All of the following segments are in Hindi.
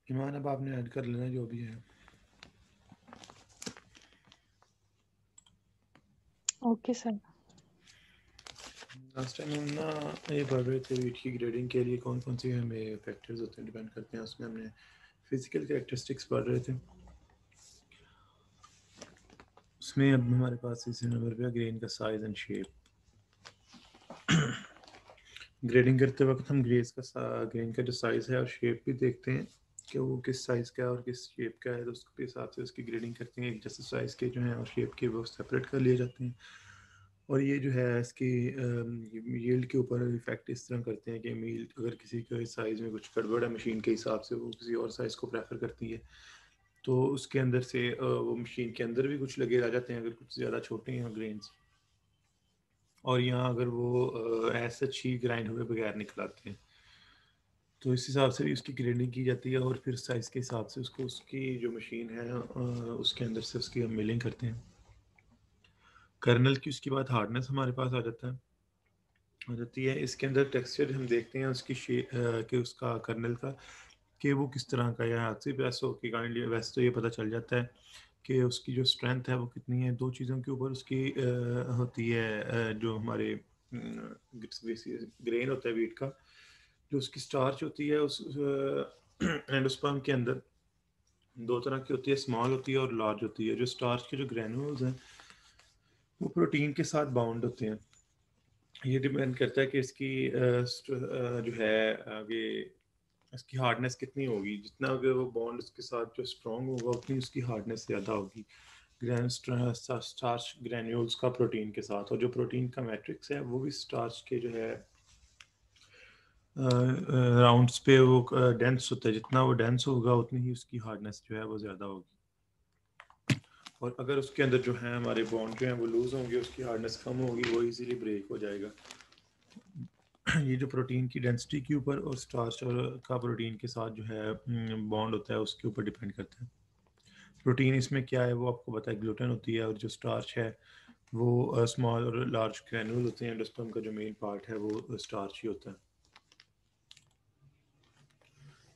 ईमान अब आपने ऐड कर लेना जो भी है। Okay sir. लास्ट टाइम हम ना ये पढ़ रहे थे वीट की ग्रेडिंग के लिए कौन कौन सी हमें फैक्टर्स होते हैं, डिपेंड करते हैं। उसमें हमने फिजिकल कैरेक्टरिस्टिक्स पढ़ रहे थे। उसमें अब हमारे पास इसी नंबर पे ग्रेन का साइज एंड शेप। ग्रेडिंग करते वक्त हम ग्रेन का जो साइज़ है और शेप भी देखते हैं कि वो किस साइज़ का है और किस शेप का है, तो उसके हिसाब से उसकी ग्रेडिंग करते हैं। एक जैसे साइज़ के जो हैं और शेप के वो सेपरेट कर लिए जाते हैं। और ये जो है इसकी यील्ड के ऊपर इफेक्ट इस तरह करते हैं कि मील अगर किसी के साइज़ में कुछ गड़बड़ है मशीन के हिसाब से, वो किसी और साइज़ को प्रेफर करती है, तो उसके अंदर से वो मशीन के अंदर भी कुछ लगे रह जाते हैं अगर कुछ ज़्यादा छोटे हैं ग्रेन्स। और यहाँ अगर वो ऐसा ही ग्राइंड हुए बगैर निकल आते हैं, तो इस हिसाब से भी उसकी ग्रेडिंग की जाती है। और फिर साइज़ के हिसाब से उसको उसकी जो मशीन है उसके अंदर से उसकी हम मिलिंग करते हैं। कर्नल की उसके बाद हार्डनेस हमारे पास आ जाता है, आ जाती है। इसके अंदर टेक्सचर हम देखते हैं उसकी कि उसका कर्नल का कि वो किस तरह का है। हाथ से प्रेस हो कि काइंडली वैसे तो ये पता चल जाता है कि उसकी जो स्ट्रेंथ है वो कितनी है। दो चीज़ों के ऊपर उसकी होती है, जो हमारे ग्रेन होता है वीट का, जो उसकी स्टार्च होती है उस एंडोस्पर्म के अंदर दो तरह की होती है, स्मॉल होती है और लार्ज होती है। जो स्टार्च के जो ग्रैन्यूल्स हैं वो प्रोटीन के साथ बाउंड होते हैं। ये डिपेंड करता है कि इसकी जो है आगे इसकी हार्डनेस कितनी होगी। जितना अगर वो बॉन्ड उसके साथ जो स्ट्रॉन्ग होगा उतनी उसकी हार्डनेस ज़्यादा होगी स्टार्च ग्रैन्यूल्स का प्रोटीन के साथ। और जो प्रोटीन का मैट्रिक्स है वो भी स्टार्च के जो है राउंड्स पे वो डेंस होता है। जितना वो डेंस होगा उतनी ही उसकी हार्डनेस जो है वो ज़्यादा होगी। और अगर उसके अंदर जो है हमारे बॉन्ड जो है वो लूज़ होंगे, उसकी हार्डनेस कम होगी, वो इजीली ब्रेक हो जाएगा। ये जो प्रोटीन की डेंसिटी के ऊपर और स्टार्च और का प्रोटीन के साथ जो है बॉन्ड होता है उसके ऊपर डिपेंड करता है। प्रोटीन इसमें क्या है वो आपको पता है, ग्लूटेन होती है। और जो स्टार्च है वो स्मॉल और लार्ज ग्रैन्यूल होते हैं। एंडोस्पर्म का जो मेन पार्ट है वो स्टार्च ही होता है।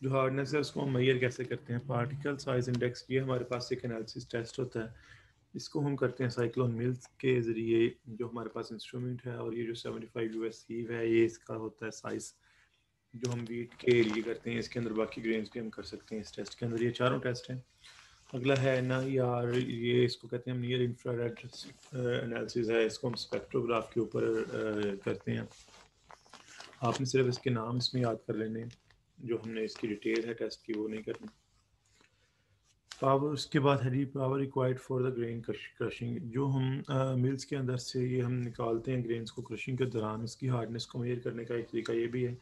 जो हार्डनेस है उसको हम मेजर कैसे करते हैं? पार्टिकल साइज इंडेक्स, ये हमारे पास एक एनालिसिस टेस्ट होता है। इसको हम करते हैं साइक्लोन मिल्स के ज़रिए, जो हमारे पास इंस्ट्रूमेंट है। और ये जो 75 यूएस हीव है ये इसका होता है साइज़ जो हम वीट के लिए करते हैं। इसके अंदर बाकी ग्रेन्स भी हम कर सकते हैं इस टेस्ट के अंदर। ये चारों टेस्ट हैं। अगला है ना यार, ये इसको कहते हैं नियर इंफ्रारेड एनालिसिस है। इसको हम स्पेक्ट्रोग्राफ के ऊपर करते हैं। आपने सिर्फ इसके नाम इसमें याद कर लेने हैं, जो हमने इसकी डिटेल है टेस्ट की वो नहीं करनी। पावर, उसके बाद है power required for the grain crushing. जो हम मिल्स के अंदर से ये हम निकालते हैं ग्रेन्स को क्रशिंग के दौरान, इसकी हार्डनेस को मेजर करने का एक तरीका ये भी है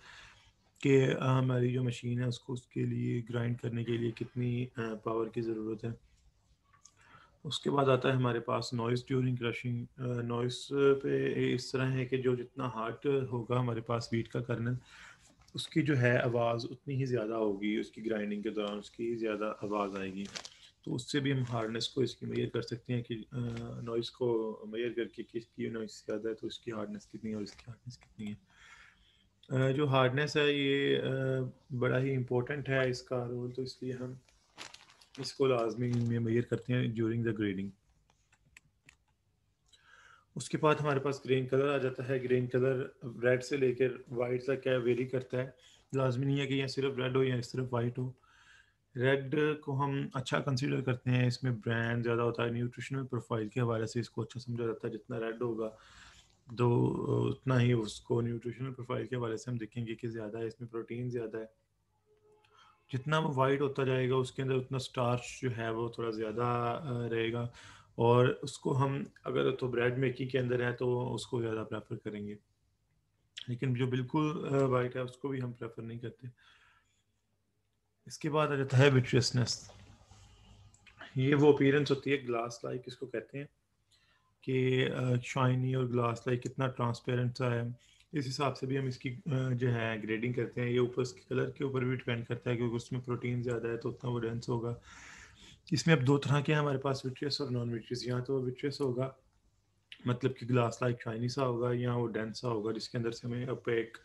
कि हमारी जो मशीन है उसको उसके लिए ग्राइंड करने के लिए कितनी पावर की ज़रूरत है। उसके बाद आता है हमारे पास नॉइज़ ड्यूरिंग क्रशिंग। नॉइज़ पे इस तरह है कि जो जितना हार्ड होगा हमारे पास वीट का कर्नल, उसकी जो है आवाज़ उतनी ही ज़्यादा होगी। उसकी ग्राइंडिंग के दौरान उसकी ज़्यादा आवाज़ आएगी। तो उससे भी हम हार्डनेस को इसकी मेजर कर सकते हैं कि नॉइज़ को मेजर करके कि इसकी नॉइज़ ज़्यादा है तो इसकी हार्डनेस कितनी है और इसकी हार्डनेस कितनी है। जो हार्डनेस है ये बड़ा ही इम्पोर्टेंट है इसका रोल, तो इसलिए हम इसको लाजमी में मेजर करते हैं ड्यूरिंग द ग्रेडिंग। उसके बाद हमारे पास ग्रेन कलर आ जाता है। ग्रेन कलर रेड से लेकर वाइट तक क्या वेरी करता है। लाजमी नहीं है कि यह सिर्फ रेड हो या सिर्फ वाइट हो। रेड को हम अच्छा कंसीडर करते हैं, इसमें ब्रांड ज़्यादा होता है। न्यूट्रिशनल प्रोफाइल के हवाले से इसको अच्छा समझा जाता है। जितना रेड होगा दो उतना ही उसको न्यूट्रिशनल प्रोफाइल के हवाले से हम देखेंगे कि ज़्यादा है, इसमें प्रोटीन ज़्यादा है। जितना वो वाइट होता जाएगा उसके अंदर उतना स्टार्च जो है वो थोड़ा ज़्यादा रहेगा। और उसको हम अगर तो ब्रेड मेकिंग के अंदर है तो उसको ज़्यादा प्रेफर करेंगे। लेकिन जो बिल्कुल वाइट है उसको भी हम प्रेफर नहीं करते। इसके बाद आ जाता है विट्रियसनेस। ये वो अपीयरेंस होती है ग्लास लाइक इसको कहते हैं कि शाइनी और ग्लास लाइक कितना ट्रांसपेरेंट सा है। इस हिसाब से भी हम इसकी जो है ग्रेडिंग करते हैं। ये ऊपर इसके कलर के ऊपर भी डिपेंड करता है, क्योंकि उसमें प्रोटीन ज़्यादा है तो उतना वो डेंस होगा। इसमें अब दो तरह के हैं हमारे पास, विट्रियस और नॉन विट्रियस। यहाँ तो विट्रियस होगा मतलब कि ग्लास लाइक शाइनी सा होगा, या वो डेंस सा होगा जिसके अंदर से हमें अपेक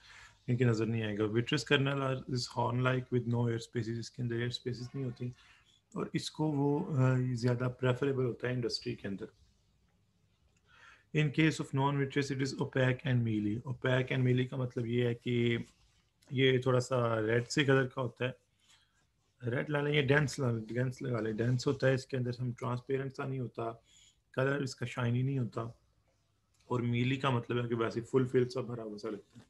इनकी नज़र नहीं आएगा। Vitreous kernel is horn like with no air spaces, इसके अंदर एयर स्पेसिस नहीं होती और इसको वो ज़्यादा प्रेफरेबल होता है इंडस्ट्री के अंदर। In case of non vitreous it is opaque and mealy. Opaque and mealy का मतलब ये है कि ये थोड़ा सा रेड से कलर का होता है। रेड ला लें या डेंस लगा लें। डेंस होता है, इसके अंदर हम ट्रांसपेरेंट सा नहीं होता, कलर इसका शाइनी नहीं होता। और मीली का मतलब है कि वैसे फुल फिल सा भरा हुआ सा लगता है।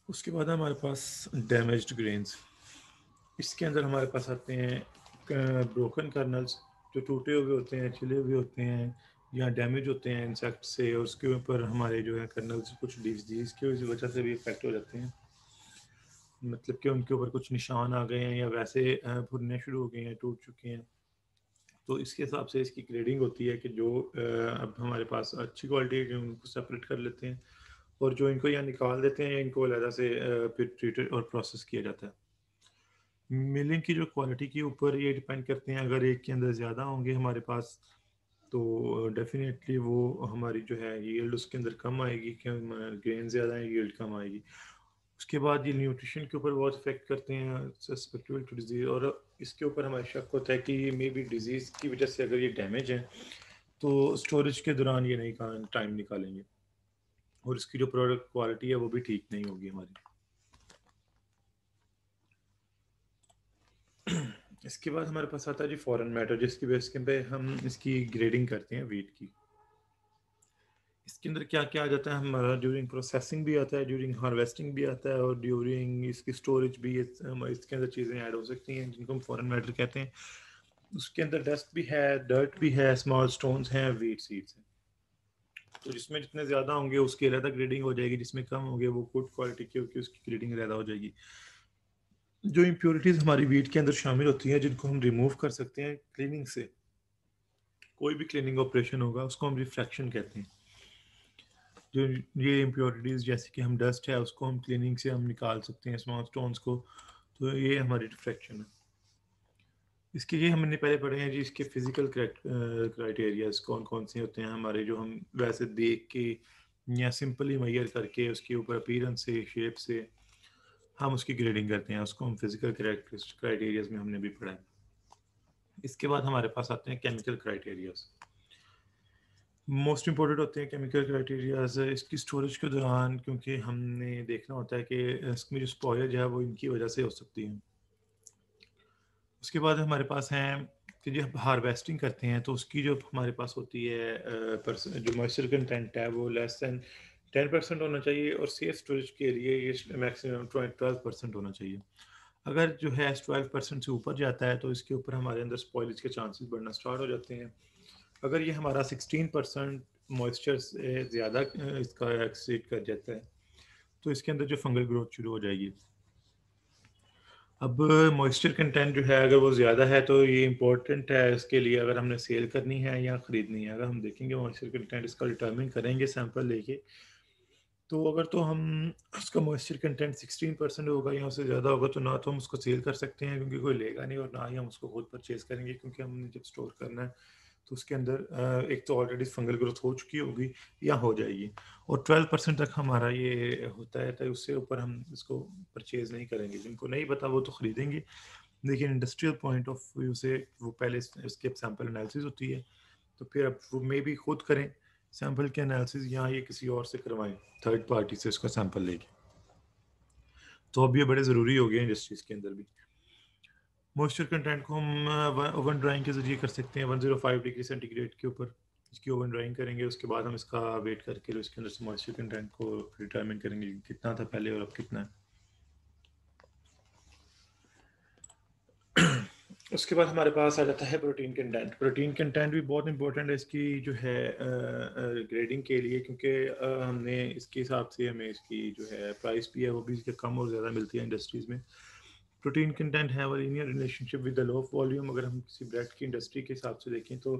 उसके बाद हमारे पास डैमेज्ड ग्रेन्स। इसके अंदर हमारे पास आते हैं ब्रोकन कर्नल्स, जो टूटे हुए होते हैं, छिले हुए होते हैं या डैमेज होते हैं इंसेक्ट से, और उसके ऊपर हमारे जो है कर्नल्स कुछ डिजीज की वजह से भी इफेक्ट हो जाते हैं। मतलब कि उनके ऊपर कुछ निशान आ गए हैं या वैसे भुनने शुरू हो गए हैं, टूट चुके हैं। तो इसके हिसाब से इसकी ग्रेडिंग होती है कि जो अब हमारे पास अच्छी क्वालिटी है उनको सेपरेट कर लेते हैं, और जो इनको यहाँ निकाल देते हैं या इनको अलहदा से फिर ट्रीटेड और प्रोसेस किया जाता है। मिलिंग की जो क्वालिटी के ऊपर ये डिपेंड करते हैं। अगर एक के अंदर ज़्यादा होंगे हमारे पास तो डेफिनेटली वो हमारी जो है यील्ड उसके अंदर कम आएगी, क्या ग्रेन ज़्यादा है यील्ड कम आएगी। उसके बाद ये न्यूट्रिशन के ऊपर बहुत इफेक्ट करते हैं, सस्पेक्टेबल टू डिजीज़। और इसके ऊपर हमारा शक होता है कि मे बी डिजीज़ की वजह से अगर ये डैमेज है तो स्टोरेज के दौरान ये नहीं टाइम निकालेंगे और इसकी जो प्रोडक्ट क्वालिटी है वो भी ठीक नहीं होगी हमारी। इसके बाद हमारे पास आता है जी फॉरेन मैटर, जिसकी बेस के पे हम इसकी ग्रेडिंग करते हैं वीट की। इसके अंदर क्या क्या आ जाता है हमारा, ड्यूरिंग प्रोसेसिंग भी आता है, ड्यूरिंग हार्वेस्टिंग भी आता है, और ड्यूरिंग इसकी स्टोरेज भी इसके अंदर चीज़ें ऐड हो सकती हैं जिनको हम फॉरेन मैटर कहते हैं। उसके अंदर डस्ट भी है, डर्ट भी है, स्मॉल स्टोन्स हैं, वीट सीड्स हैं। तो जिसमें जितने ज़्यादा होंगे उसकी अलग ग्रेडिंग हो जाएगी, जिसमें कम होंगे वो गुड क्वालिटी की होगी, उसकी ग्रेडिंग ज़्यादा हो जाएगी। जो इम्प्योरिटीज़ हमारी वीट के अंदर शामिल होती हैं जिनको हम रिमूव कर सकते हैं क्लीनिंग से, कोई भी क्लीनिंग ऑपरेशन होगा उसको हम रिफ्रैक्शन कहते हैं। जो ये इम्प्योरिटीज़ जैसे कि हम डस्ट है उसको हम क्लीनिंग से हम निकाल सकते हैं, स्मॉल स्टोन्स को, तो ये हमारी रिफ्रैक्शन है। इसके ये हमने पहले पढ़े हैं जी, इसके फिजिकल क्राइटेरियाज कौन कौन से होते हैं हमारे, जो हम वैसे देख के या सिंपली मैयर करके उसके ऊपर अपीयरेंस से, शेप से हम उसकी ग्रेडिंग करते हैं, उसको हम फिजिकल क्राइटेरियाज में हमने भी पढ़ा है। इसके बाद हमारे पास आते हैं केमिकल क्राइटेरियाज। मोस्ट इंपॉर्टेंट होते हैं केमिकल क्राइटेरियाज इसकी स्टोरेज के दौरान, क्योंकि हमने देखना होता है कि इसमें जो स्पॉयज है वो इनकी वजह से हो सकती है। उसके बाद हमारे पास हैं कि जब हार्वेस्टिंग करते हैं तो उसकी जो हमारे पास होती है जो मॉइस्चर कंटेंट है वो लेस दैन 10% होना चाहिए, और सेफ स्टोरेज के लिए ये मैक्सिमम 12% होना चाहिए। अगर जो है 12% से ऊपर जाता है तो इसके ऊपर हमारे अंदर स्पॉइलेज के चांसेस बढ़ना स्टार्ट हो जाते हैं। अगर ये हमारा 16% मॉइस्चर से ज़्यादा इसका एक्सीड कर जाता है तो इसके अंदर जो फंगल ग्रोथ शुरू हो जाएगी। अब मॉइस्चर कंटेंट जो है अगर वो ज़्यादा है तो ये इम्पोर्टेंट है इसके लिए, अगर हमने सेल करनी है या ख़रीदनी है। अगर हम देखेंगे मॉइस्चर कंटेंट इसका डिटर्मिन करेंगे सैंपल लेके, तो अगर तो हम उसका मॉइस्चर कंटेंट 16% होगा या उससे ज़्यादा होगा तो ना तो हम उसको सेल कर सकते हैं क्योंकि कोई लेगा नहीं, और ना ही हम उसको खुद परचेज़ करेंगे, क्योंकि हमने जब स्टोर करना है तो उसके अंदर एक तो ऑलरेडी फंगल ग्रोथ हो चुकी होगी या हो जाएगी, और 12% तक हमारा ये होता है, तो उससे ऊपर हम इसको परचेज़ नहीं करेंगे। जिनको नहीं पता वो तो ख़रीदेंगे, लेकिन इंडस्ट्रियल पॉइंट ऑफ व्यू से वो पहले इसके सैंपल एनालिसिस होती है, तो फिर अब वो मे भी खुद करें सैंपल के एनालिसिस या ये किसी और से करवाएं, थर्ड पार्टी से उसका सैंपल लेके। तो अब ये बड़े ज़रूरी हो गए हैं इंडस्ट्रीज़ के अंदर भी। मॉइस्चर कंटेंट को हम ओवन ड्राइंग के ज़रिए कर सकते हैं 105 डिग्री सेंटीग्रेड के ऊपर। इसकी ओवन ड्राइंग करेंगे, उसके बाद हम इसका वेट करके इसके अंदर से मॉइस्चर कंटेंट को डिटरमिन करेंगे कि कितना था पहले और अब कितना है। उसके बाद हमारे पास आ जाता है प्रोटीन कंटेंट। प्रोटीन कंटेंट भी बहुत इंपॉर्टेंट है इसकी जो है ग्रेडिंग के लिए, क्योंकि हमने इसके हिसाब से हमें इसकी जो है प्राइस भी है वो भी इसके कम और ज़्यादा मिलती है इंडस्ट्रीज़ में। प्रोटीन कंटेंट है वो linear relationship with the low of volume. अगर हम किसी ब्रेड की इंडस्ट्री के हिसाब से देखें तो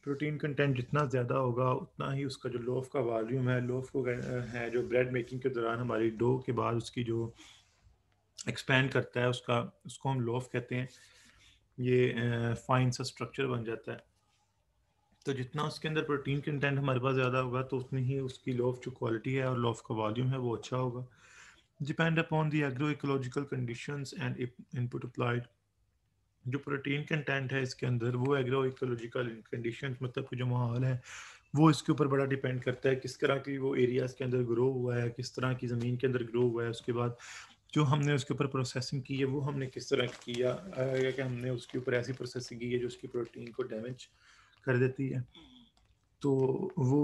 प्रोटीन कंटेंट जितना ज़्यादा होगा उतना ही उसका जो लोफ का वॉल्यूम है, लोफ को है जो ब्रेड मेकिंग के दौरान हमारी डो के बाद उसकी जो एक्सपैंड करता है उसको हम लोफ कहते हैं। ये फाइन सा स्ट्रक्चर बन जाता है। तो जितना उसके अंदर प्रोटीन कंटेंट हमारे पास ज़्यादा होगा तो उतनी ही उसकी लोफ जो क्वालिटी है और लोफ का वॉल्यूम है वो अच्छा होगा। Depend upon the agro ecological conditions and input applied. जो प्रोटीन कंटेंट है इसके अंदर वो एग्रो इकोलॉजिकल कंडीशंस मतलब कि जो माहौल है वो इसके ऊपर बड़ा डिपेंड करता है, किस तरह की वो एरियाज़ के अंदर ग्रो हुआ है, किस तरह की ज़मीन के अंदर ग्रो हुआ है। उसके बाद जो हमने उसके ऊपर प्रोसेसिंग की है वो हमने किस तरह की किया, या कि हमने उसके ऊपर ऐसी प्रोसेसिंग की है जो उसकी प्रोटीन को डैमेज कर देती है। तो वो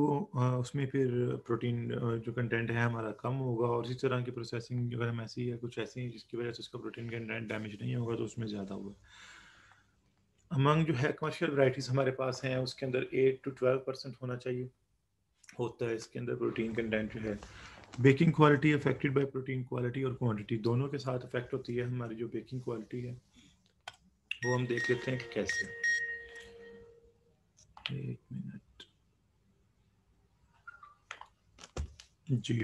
उसमें फिर प्रोटीन जो कंटेंट है हमारा कम होगा, और इसी तरह की प्रोसेसिंग अगर हम ऐसी है कुछ ऐसी जिसकी वजह से उसका प्रोटीन कंटेंट डैमेज नहीं होगा तो उसमें ज़्यादा होगा। अमंग जो है कमर्शियल वैराइटीज़ हमारे पास हैं उसके अंदर 8 to 12% होना चाहिए, होता है इसके अंदर प्रोटीन कंटेंट जो है। Baking quality affected by protein quality और क्वांटिटी दोनों के साथ अफेक्ट होती है। हमारी जो बेकिंग क्वालिटी है वो हम देख लेते हैं कि कैसे। एक मिनट जी।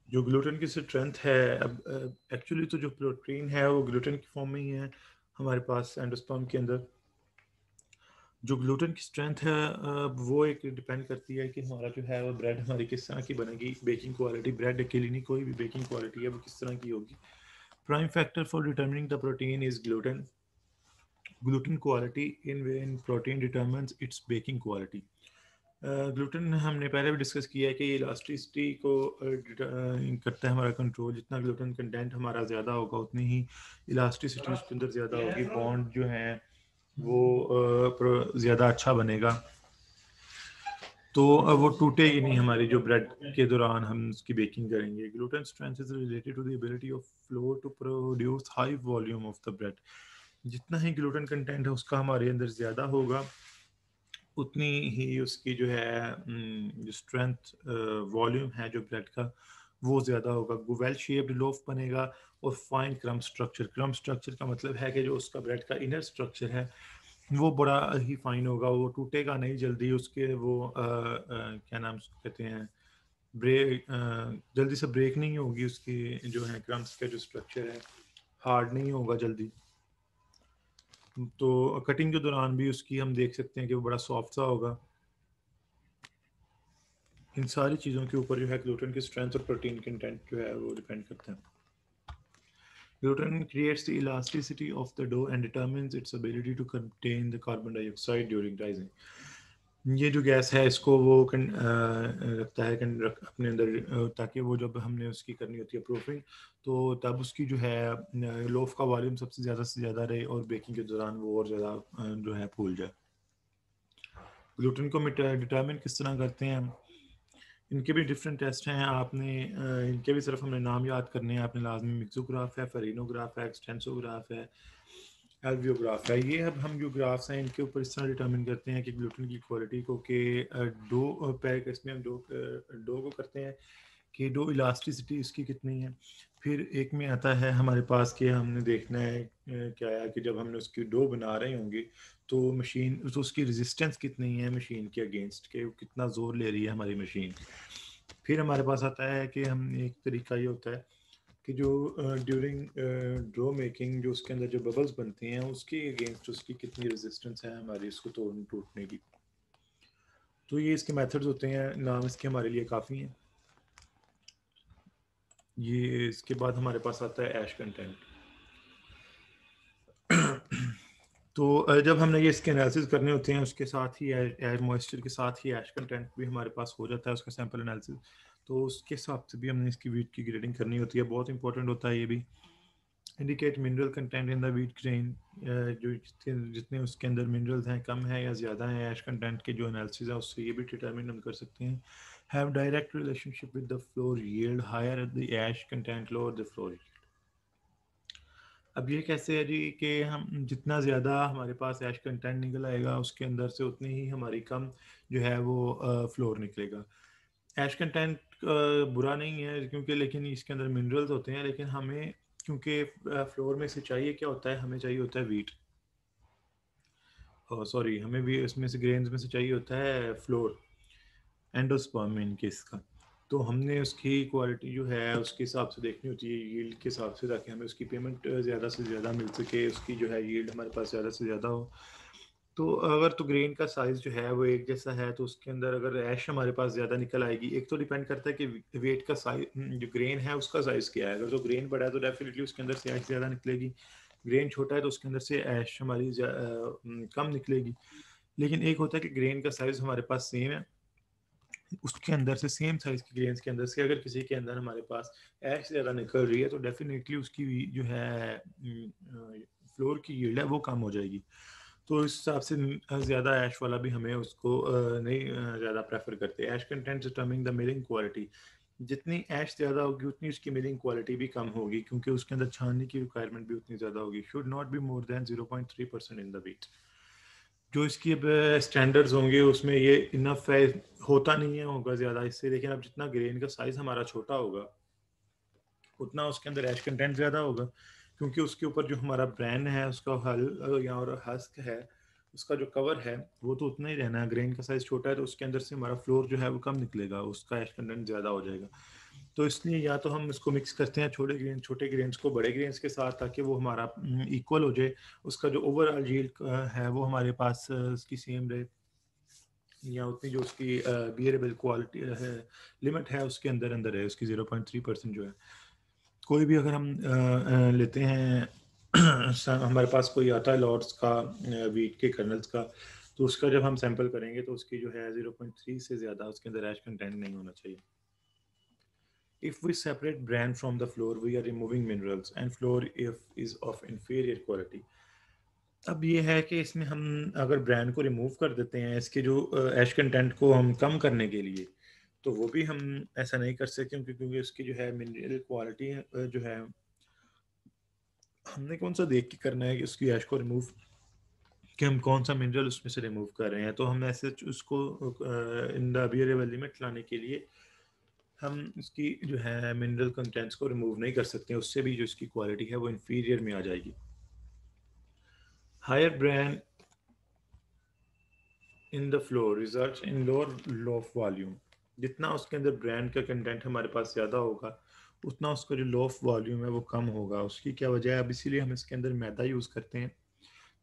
जो ग्लूटेन की स्ट्रेंथ है, अब एक्चुअली तो जो प्रोटीन है वो ग्लूटेन की फॉर्म में ही है हमारे पास एंडोस्पर्म के अंदर। जो ग्लूटेन की स्ट्रेंथ है वो एक डिपेंड करती है कि हमारा जो है वो ब्रेड हमारी किस तरह की बनेगी। बेकिंग क्वालिटी ब्रेड अकेली नहीं, कोई भी बेकिंग क्वालिटी है वो किस तरह की होगी। Prime factor for determining the protein is gluten. Gluten quality in protein determines it's baking quality. Gluten हमने पहले भी डिस्कस किया है कि इलास्टिसिटी को करता है हमारा कंट्रोल। जितना ग्लूटेन कंटेंट हमारा ज़्यादा होगा उतनी ही इलास्टिसिटी उसके अंदर ज़्यादा होगी, बॉन्ड जो है वो ज़्यादा अच्छा बनेगा। तो वो टूटेगी नहीं हमारी जो ब्रेड के दौरान हम उसकी बेकिंग करेंगे। Gluten strength is related to the ability of flour to produce high volume of the bread. जितना ही ग्लूटेन कंटेंट है उसका हमारे अंदर ज़्यादा होगा उतनी ही उसकी जो है जो स्ट्रेंथ वॉल्यूम है जो ब्रेड का वो ज़्यादा होगा। वेल शेप्ड लोफ बनेगा और फाइन क्रम स्ट्रक्चर। क्रम स्ट्रक्चर का मतलब है कि जो उसका ब्रेड का इनर स्ट्रक्चर है वो बड़ा ही फाइन होगा, वो टूटेगा नहीं जल्दी। उसके वो क्या नाम कहते हैं ब्रेक, जल्दी से ब्रेक नहीं होगी उसकी जो है क्रम्स का जो स्ट्रक्चर है हार्ड नहीं होगा जल्दी। तो कटिंग के दौरान भी उसकी हम देख सकते हैं कि वो बड़ा सॉफ्ट सा होगा। इन सारी चीज़ों के ऊपर जो है ग्लूटेन की स्ट्रेंथ और प्रोटीन कंटेंट जो है वो डिपेंड करते हैं। Gluten creates the elasticity of the dough and determines its ability to contain the carbon dioxide during rising. ये जो गैस है इसको वो रखता है अपने अंदर, ताकि वो जब हमने उसकी करनी होती है प्रूफिंग तो तब उसकी जो है लोफ का वॉल्यूम सबसे ज़्यादा रहे और बेकिंग के दौरान वो और ज़्यादा जो है फूल जाए। ग्लूटेन को डिटर्मिन किस तरह करते हैं हम, इनके भी डिफरेंट टेस्ट हैं। आपने इनके भी सिर्फ हमने नाम याद करने हैं। आपने लाजमी मिक्सोग्राफ है, फेरिनोग्राफ है, एक्सटेंसोग्राफ है, एल्वियोग्राफ है। ये अब हम जो ग्राफ्स हैं इनके ऊपर इस तरह डिटर्मिन करते हैं कि ग्लूटेन की क्वालिटी को कि डो पैक इसमें हम डो को करते हैं कि डो इलास्टिसिटी इसकी कितनी है। फिर एक में आता है हमारे पास कि हमने देखना है क्या है कि जब हमने उसकी डो बना रहे होंगे तो मशीन तो उसकी रेजिस्टेंस कितनी है मशीन के अगेंस्ट, के कितना ज़ोर ले रही है हमारी मशीन। फिर हमारे पास आता है कि हम एक तरीका ये होता है कि जो ड्यूरिंग ड्रो मेकिंग जो उसके अंदर जो बबल्स बनते हैं उसके अगेंस्ट उसकी कितनी रेजिस्टेंस है हमारी इसको तोड़ने टूटने की। तो ये इसके मेथड्स होते हैं, नाम इसके हमारे लिए काफ़ी हैं। ये इसके बाद हमारे पास आता है ऐश कंटेंट। तो जब हमने ये इसके एनालिसिस करने होते हैं उसके साथ ही एयर मॉइस्चर के साथ ही ऐश कंटेंट भी हमारे पास हो जाता है उसका सैंपल एनालिसिस। तो उसके हिसाब से भी हमने इसकी वीट की ग्रेडिंग करनी होती है, बहुत इंपॉर्टेंट होता है ये भी। Indicate mineral content in the wheat grain, जो जितने उसके अंदर मिनरल्स हैं कम है या ज़्यादा है ऐश कंटेंट के जो एनालिसिस है उससे ये भी डिटरमिन हम कर सकते हैं। Have direct relationship with the flour yield, higher the ash content lower the flour. अब ये कैसे है जी कि हम जितना ज़्यादा हमारे पास ऐश कंटेंट निकल आएगा उसके अंदर से उतनी ही हमारी कम जो है वो फ्लोर निकलेगा। ऐश कंटेंट बुरा नहीं है क्योंकि लेकिन इसके अंदर मिनरल्स होते हैं, लेकिन हमें क्योंकि फ्लोर में से चाहिए क्या होता है, हमें चाहिए होता है वीट, सॉरी हमें भी इसमें से ग्रेन्स में से चाहिए होता है फ्लोर, एंडोस्पर्म इन केस का। तो हमने उसकी क्वालिटी जो है उसके हिसाब से देखनी होती है यील्ड के हिसाब से, ताकि हमें उसकी पेमेंट ज़्यादा से ज़्यादा मिल सके, उसकी जो है यील्ड हमारे पास ज़्यादा से ज़्यादा हो। तो अगर तो ग्रेन का साइज जो है वो एक जैसा है तो उसके अंदर अगर ऐश हमारे पास ज़्यादा निकल आएगी। एक तो डिपेंड करता है कि वेट का साइज, जो ग्रेन है उसका साइज क्या है। अगर तो ग्रेन बड़ा है तो डेफिनेटली उसके अंदर से ऐश ज़्यादा निकलेगी। ग्रेन छोटा है तो उसके अंदर से ऐश हमारी कम निकलेगी। लेकिन एक होता है कि ग्रेन का साइज हमारे पास सेम है, उसके अंदर से सेम साइज की ग्रेन्स के अंदर से अगर किसी के अंदर हमारे पास ऐश ज़्यादा निकल रही है तो डेफिनेटली उसकी जो है फ्लोर की यील्ड है वो कम हो जाएगी। तो इस हिसाब से ज़्यादा ऐश वाला भी हमें उसको नहीं ज़्यादा प्रेफर करते। Ash content determining the milling quality. जितनी ऐश ज़्यादा होगी उतनी उसकी मिलिंग क्वालिटी भी कम होगी, क्योंकि उसके अंदर छानने की रिक्वायरमेंट भी उतनी ज़्यादा होगी। Should not be more than 0.3% in the weight. जो इसकी अब स्टैंडर्ड्स होंगे उसमें ये इनफ है, होता नहीं है होगा ज़्यादा इससे। लेकिन अब जितना ग्रेन का साइज़ हमारा छोटा होगा उतना उसके अंदर ऐश कंटेंट ज़्यादा होगा, क्योंकि उसके ऊपर जो हमारा ब्रांड है उसका हल या और हस्क है, उसका जो कवर है वो तो उतना ही रहना है। ग्रेन का साइज़ छोटा है तो उसके अंदर से हमारा फ्लोर जो है वो कम निकलेगा, उसका ऐश कंटेंट ज़्यादा हो जाएगा। तो इसलिए या तो हम इसको मिक्स करते हैं छोटे ग्रेन्स को बड़े ग्रेन्स के साथ, ताकि वो हमारा इक्वल हो जाए, उसका जो ओवरऑल यील्ड है वो हमारे पास उसकी सेम रहे, या उतनी जो उसकी बियरेबल क्वालिटी है, लिमिट है, उसके अंदर अंदर है उसकी 0.3% जो है। कोई भी अगर हम लेते हैं हमारे पास कोई आता है लॉट्स का वीट के कर्नल्स का, तो उसका जब हम सैंपल करेंगे तो उसकी जो है 0.3 से ज़्यादा उसके अंदर ऐश कंटेंट नहीं होना चाहिए। If we separate bran from the flour, we are removing minerals, and flour if is of inferior quality. अब ये है कि इसमें हम अगर ब्रांड को रिमूव कर देते हैं इसके जो ऐश कंटेंट को हम कम करने के लिए, तो वो भी हम ऐसा नहीं कर सकते, क्योंकि उसकी जो है मिनरल क्वालिटी जो है, हमने कौन सा देख के करना है कि उसकी ऐश को रिमूव, कि हम कौन सा मिनरल उसमें से रिमूव कर रहे हैं। तो हम ऐसे उसको इन द बियरेबल लिमिट लाने के लिए हम इसकी जो है मिनरल कंटेंट्स को रिमूव नहीं कर सकते, उससे भी जो इसकी क्वालिटी है वो इन्फीरियर में आ जाएगी। Higher bran in the flour result in lower loaf volume. जितना उसके अंदर ब्रांड का कंटेंट हमारे पास ज़्यादा होगा उतना उसका जो लोफ वॉल्यूम है वो कम होगा। उसकी क्या वजह है? अब इसीलिए हम इसके अंदर मैदा यूज़ करते हैं,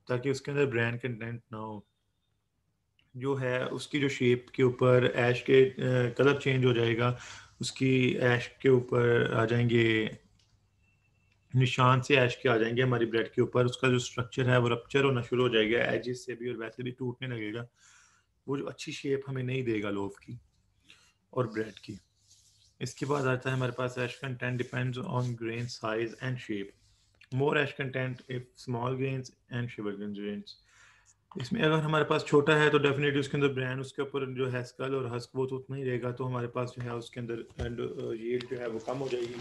ताकि उसके अंदर ब्रांड कंटेंट ना हो। जो है उसकी जो शेप के ऊपर ऐश के कलर चेंज हो जाएगा, उसकी ऐश के ऊपर आ जाएंगे निशान से ऐश के आ जाएंगे हमारी ब्रेड के ऊपर। उसका जो स्ट्रक्चर है वो रप्चर होना शुरू हो जाएगा एजेस से भी, और वैसे भी टूटने लगेगा। वो जो अच्छी शेप हमें नहीं देगा लोफ की और ब्रेड की। इसके बाद आता है हमारे पास ash content depends on grain size and shape. More ash content if small grains and sugar grains. इसमें अगर हमारे पास छोटा है तो डेफिनेटली उसके अंदर ब्रांड, उसके ऊपर जो है स्कल और हस्क वो तो उतना ही रहेगा, तो हमारे पास जो है उसके अंदर यील्ड जो है वो कम हो जाएगी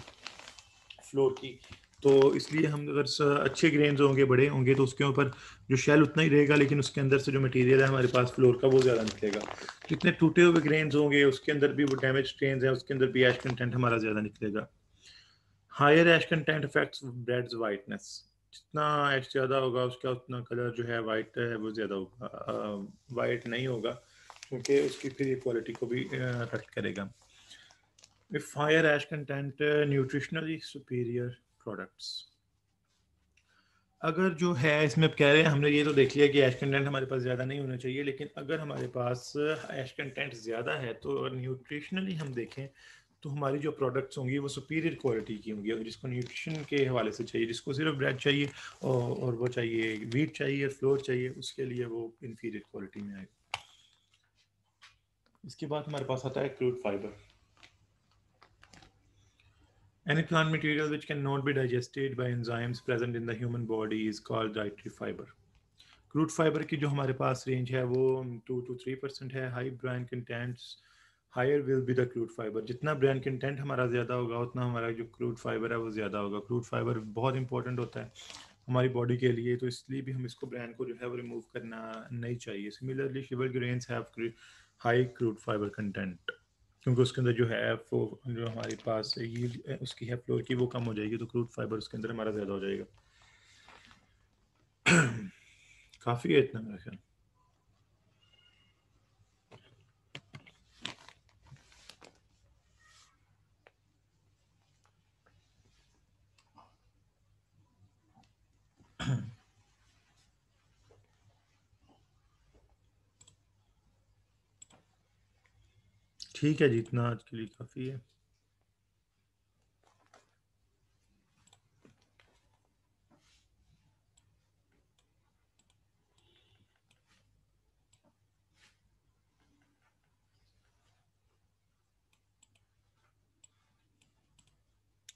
फ्लोर की। तो इसलिए हम अगर अच्छे ग्रेन्स होंगे, बड़े होंगे, तो उसके ऊपर जो शेल उतना ही रहेगा, लेकिन उसके अंदर से जो मटेरियल है हमारे पास फ्लोर का वो ज़्यादा निकलेगा। जितने टूटे हुए ग्रेन्स होंगे उसके अंदर भी वो डैमेज स्ट्रेन्स हैं, उसके अंदर भी ऐश कंटेंट हमारा ज़्यादा निकलेगा। Higher ash content affects bread's whiteness. जितना ऐश ज़्यादा होगा उसका उतना कलर जो है वाइट है वो ज़्यादा होगा, वाइट नहीं होगा, क्योंकि उसकी फिर क्वालिटी को भी अफेक्ट करेगा। If higher ash content nutritionally superior products। अगर जो है इसमें कह रहे हैं, हमने ये तो देख लिया कि ऐश कंटेंट हमारे पास ज़्यादा नहीं होना चाहिए, लेकिन अगर हमारे पास ऐश कंटेंट ज़्यादा है तो न्यूट्रिशनली हम देखें तो हमारी जो प्रोडक्ट्स होंगी वो सुपीरियर क्वालिटी की होंगी। अगर जिसको न्यूट्रिशन के हवाले से चाहिए, जिसको सिर्फ ब्रेड चाहिए और वो चाहिए वीट चाहिए, फ्लोर चाहिए, उसके लिए वो इन्फीरियर क्वालिटी में आएगा। इसके बाद हमारे पास आता है crude fibre. Any plant material which cannot be digested by enzymes present in the human body is called dietary fiber. Crude fibre की जो हमारे पास रेंज है वो 2 to 3% है। High bran contents higher will be the crude fibre. जितना ब्रांड कंटेंट हमारा ज़्यादा होगा उतना हमारा जो क्रूड फाइबर है वो ज़्यादा होगा। क्रूड फाइबर बहुत इंपॉर्टेंट होता है हमारी बॉडी के लिए, तो इसलिए भी हम इसको ब्रांड को जो है वो रिमूव करना नहीं चाहिए। Similarly sugar grains have high crude fibre content, क्योंकि उसके अंदर जो है वो जो हमारे पास यील्ड उसकी है फ्लोर की वो कम हो जाएगी, तो क्रूड फाइबर उसके अंदर हमारा ज़्यादा हो जाएगा। काफ़ी है इतना मेरा ख्याल। ठीक है जी, इतना आज के लिए काफ़ी है।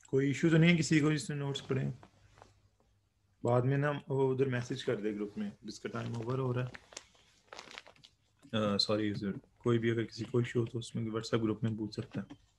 कोई इशू तो नहीं है किसी को जिसने नोट्स पढ़े? बाद में ना वो उधर मैसेज कर दे ग्रुप में, जिसका टाइम ओवर हो रहा है। सॉरी, कोई भी अगर किसी को इशू हो तो उसमें व्हाट्सएप ग्रुप में पूछ सकता है।